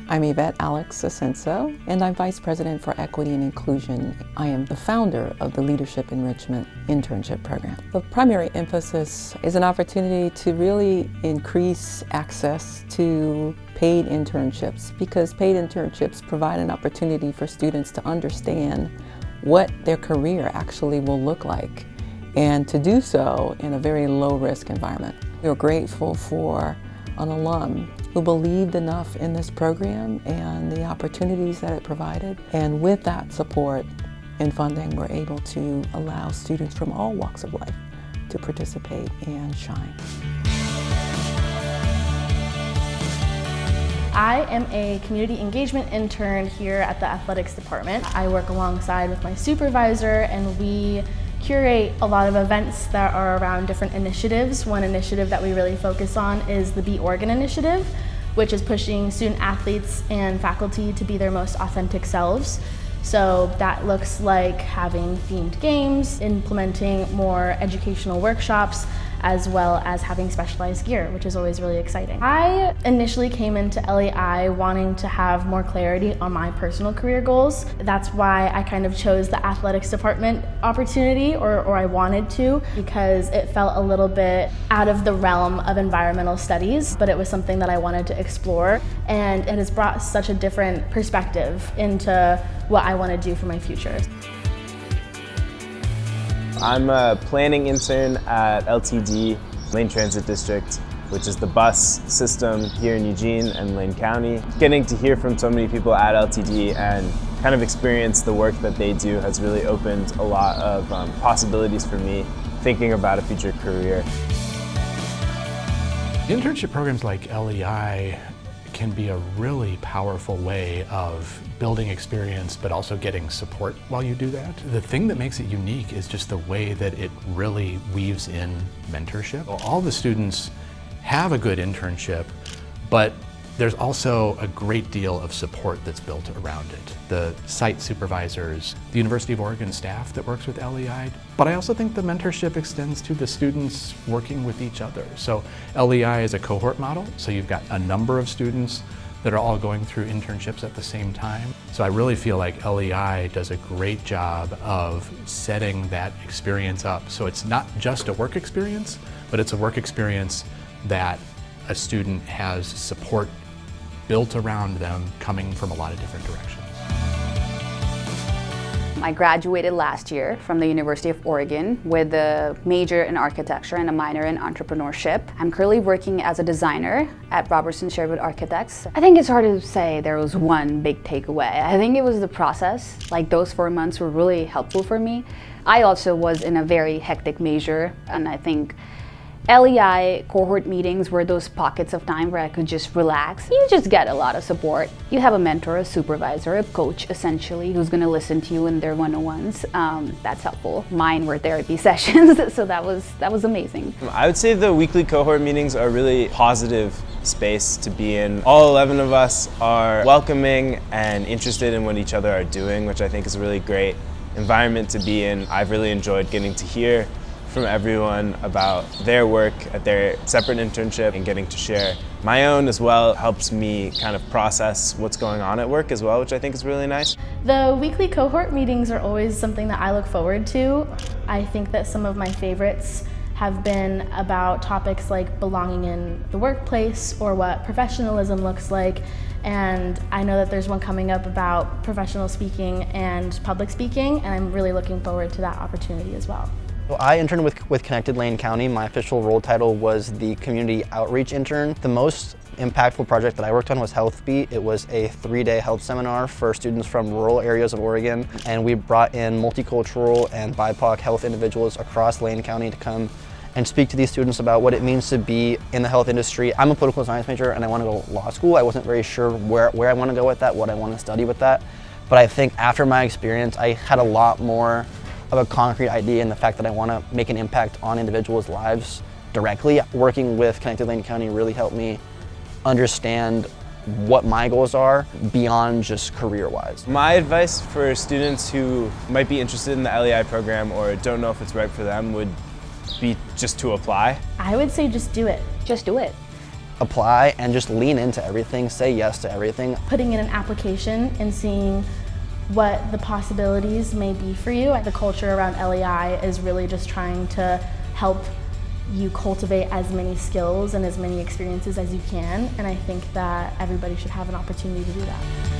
I'm Yvette Alex Asenso, and I'm Vice President for Equity and Inclusion. I am the founder of the Leadership Enrichment Internship program. The primary emphasis is an opportunity to really increase access to paid internships, because paid internships provide an opportunity for students to understand what their career actually will look like, and to do so in a very low-risk environment. We're grateful for an alum who believed enough in this program and the opportunities that it provided. And with that support and funding, we're able to allow students from all walks of life to participate and shine. I am a community engagement intern here at the athletics department. I work alongside with my supervisor, and we curate a lot of events that are around different initiatives. One initiative that we really focus on is the Be Oregon initiative, which is pushing student athletes and faculty to be their most authentic selves. So that looks like having themed games, implementing more educational workshops, as well as having specialized gear, which is always really exciting. I initially came into LEI wanting to have more clarity on my personal career goals. That's why I kind of chose the athletics department opportunity, or I wanted to, because it felt a little bit out of the realm of environmental studies, but it was something that I wanted to explore, and it has brought such a different perspective into what I want to do for my future. I'm a planning intern at LTD, Lane Transit District, which is the bus system here in Eugene and Lane County. Getting to hear from so many people at LTD and kind of experience the work that they do has really opened a lot of possibilities for me thinking about a future career. Internship programs like LEI can be a really powerful way of building experience, but also getting support while you do that. The thing that makes it unique is just the way that it really weaves in mentorship. All the students have a good internship, but there's also a great deal of support that's built around it. The site supervisors, the University of Oregon staff that works with LEI, but I also think the mentorship extends to the students working with each other. So LEI is a cohort model, so you've got a number of students that are all going through internships at the same time. So I really feel like LEI does a great job of setting that experience up. So it's not just a work experience, but it's a work experience that a student has support built around them coming from a lot of different directions. I graduated last year from the University of Oregon with a major in architecture and a minor in entrepreneurship. I'm currently working as a designer at Robertson Sherwood Architects. I think it's hard to say there was one big takeaway. I think it was the process. Like, those 4 months were really helpful for me. I also was in a very hectic major, and I think LEI cohort meetings were those pockets of time where I could just relax. You just get a lot of support. You have a mentor, a supervisor, a coach, essentially, who's going to listen to you in their one-on-ones. That's helpful. Mine were therapy sessions, so that was amazing. I would say the weekly cohort meetings are a really positive space to be in. All 11 of us are welcoming and interested in what each other are doing, which I think is a really great environment to be in. I've really enjoyed getting to hear from everyone about their work at their separate internship, and getting to share my own as well helps me kind of process what's going on at work as well, which I think is really nice. The weekly cohort meetings are always something that I look forward to. I think that some of my favorites have been about topics like belonging in the workplace or what professionalism looks like. And I know that there's one coming up about professional speaking and public speaking, and I'm really looking forward to that opportunity as well. Well, I interned with Connected Lane County. My official role title was the Community Outreach Intern. The most impactful project that I worked on was Health Beat. It was a 3-day health seminar for students from rural areas of Oregon, and we brought in multicultural and BIPOC health individuals across Lane County to come and speak to these students about what it means to be in the health industry. I'm a political science major and I want to go to law school. I wasn't very sure where I want to go with that, what I want to study with that. But I think after my experience, I had a lot more of a concrete idea in the fact that I want to make an impact on individuals' lives directly. Working with Connected Lane County really helped me understand what my goals are beyond just career-wise. My advice for students who might be interested in the LEI program or don't know if it's right for them would be just to apply. I would say just do it. Just do it. apply and just lean into everything, say yes to everything. Putting in an application and seeing what the possibilities may be for you. The culture around LEI is really just trying to help you cultivate as many skills and as many experiences as you can, and I think that everybody should have an opportunity to do that.